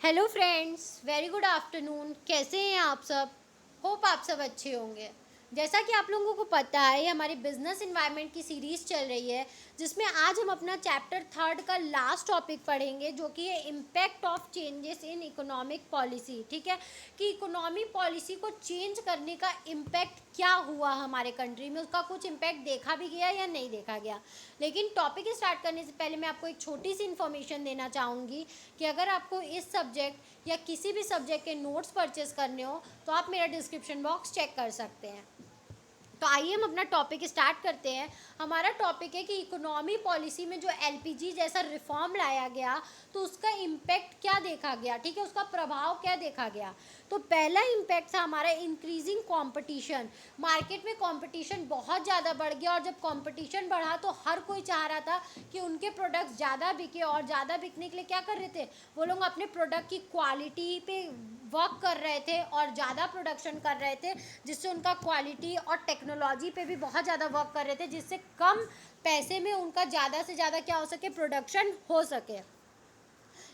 Hello friends, very good afternoon. कैसे हैं आप सब? होप आप सब अच्छे होंगे। जैसा कि आप लोगों को पता है, ये हमारी बिजनेस इन्वायरमेंट की सीरीज़ चल रही है, जिसमें आज हम अपना चैप्टर थर्ड का लास्ट टॉपिक पढ़ेंगे, जो कि है impact of changes in economic policy. ठीक है, कि इकोनॉमी पॉलिसी को चेंज करने का इम्पैक्ट क्या हुआ हमारे कंट्री में, उसका कुछ इम्पैक्ट देखा भी गया या नहीं देखा गया। लेकिन टॉपिक स्टार्ट करने से पहले मैं आपको एक छोटी सी इन्फॉर्मेशन देना चाहूँगी कि अगर आपको इस सब्जेक्ट या किसी भी सब्जेक्ट के नोट्स परचेस करने हो तो आप मेरा डिस्क्रिप्शन बॉक्स चेक कर सकते हैं। तो आइए हम अपना टॉपिक स्टार्ट करते हैं। हमारा टॉपिक है कि इकोनॉमी पॉलिसी में जो एलपीजी जैसा रिफॉर्म लाया गया, तो उसका इम्पैक्ट क्या देखा गया। ठीक है, उसका प्रभाव क्या देखा गया। तो पहला इम्पैक्ट था हमारा इंक्रीजिंग कंपटीशन। मार्केट में कंपटीशन बहुत ज़्यादा बढ़ गया, और जब कंपटीशन बढ़ा तो हर कोई चाह रहा था कि उनके प्रोडक्ट्स ज़्यादा बिके, और ज़्यादा बिकने के लिए क्या कर रहे थे, वो लोग अपने प्रोडक्ट की क्वालिटी पे वर्क कर रहे थे और ज़्यादा प्रोडक्शन कर रहे थे, जिससे उनका क्वालिटी और टेक्नोलॉजी पे भी बहुत ज़्यादा वर्क कर रहे थे, जिससे कम पैसे में उनका ज़्यादा से ज़्यादा क्या हो सके, प्रोडक्शन हो सके।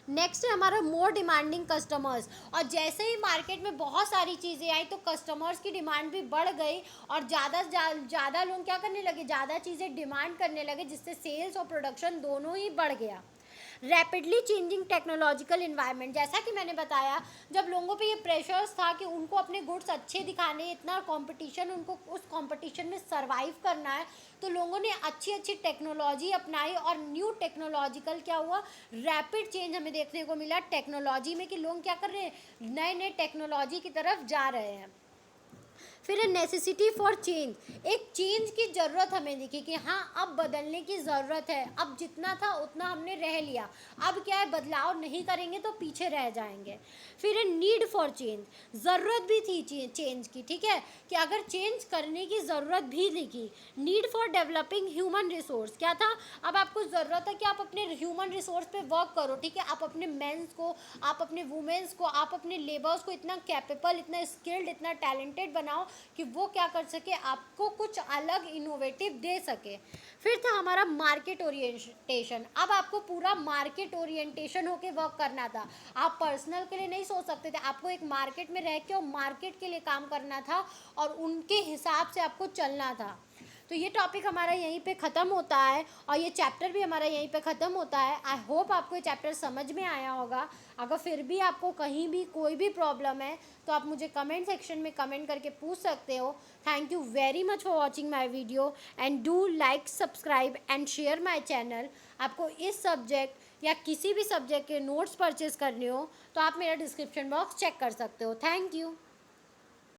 नेक्स्ट है हमारा मोर डिमांडिंग कस्टमर्स। और जैसे ही मार्केट में बहुत सारी चीज़ें आई तो कस्टमर्स की डिमांड भी बढ़ गई, और ज़्यादा लोग क्या करने लगे, ज़्यादा चीज़ें डिमांड करने लगे, जिससे सेल्स और प्रोडक्शन दोनों ही बढ़ गया। रैपिडली चेंजिंग टेक्नोलॉजिकल इन्वायरमेंट, जैसा कि मैंने बताया, जब लोगों पे ये प्रेशर्स था कि उनको अपने गुड्स अच्छे दिखाने, इतना कंपटीशन, उनको उस कंपटीशन में सरवाइव करना है, तो लोगों ने अच्छी अच्छी टेक्नोलॉजी अपनाई, और न्यू टेक्नोलॉजिकल क्या हुआ, रैपिड चेंज हमें देखने को मिला टेक्नोलॉजी में, कि लोग क्या कर रहे हैं, नए नए टेक्नोलॉजी की तरफ जा रहे हैं। फिर है नेसेसिटी फॉर चेंज। एक चेंज की ज़रूरत हमें दिखी कि हाँ, अब बदलने की ज़रूरत है, अब जितना था उतना हमने रह लिया, अब क्या है, बदलाव नहीं करेंगे तो पीछे रह जाएंगे। फिर है नीड फॉर चेंज। ज़रूरत भी थी चेंज की। ठीक है, कि अगर चेंज करने की ज़रूरत भी दिखी। Need for developing human resource, क्या था, अब आपको ज़रूरत है कि आप अपने ह्यूमन रिसोर्स पे वर्क करो। ठीक है, आप अपने मेंस को, आप अपने वुमेन्स को, आप अपने लेबर्स को इतना कैपेबल, इतना स्किल्ड, इतना टैलेंटेड बनाओ कि वो क्या कर सके, आपको कुछ अलग इनोवेटिव दे सके। फिर था हमारा मार्केट ओरिएंटेशन। अब आपको पूरा मार्केट ओरिएंटेशन होके वर्क करना था। आप पर्सनल के लिए नहीं सोच सकते थे, आपको एक मार्केट में रह के और मार्केट के लिए काम करना था, और उनके हिसाब से आपको चलना था। तो ये टॉपिक हमारा यहीं पे ख़त्म होता है, और ये चैप्टर भी हमारा यहीं पे ख़त्म होता है। आई होप आपको ये चैप्टर समझ में आया होगा। अगर फिर भी आपको कहीं भी कोई भी प्रॉब्लम है तो आप मुझे कमेंट सेक्शन में कमेंट करके पूछ सकते हो। Thank you very much for watching my video, and do like, subscribe and share my channel. आपको इस सब्जेक्ट या किसी भी सब्जेक्ट के नोट्स परचेज करने हो तो आप मेरा डिस्क्रिप्शन बॉक्स चेक कर सकते हो। Thank you.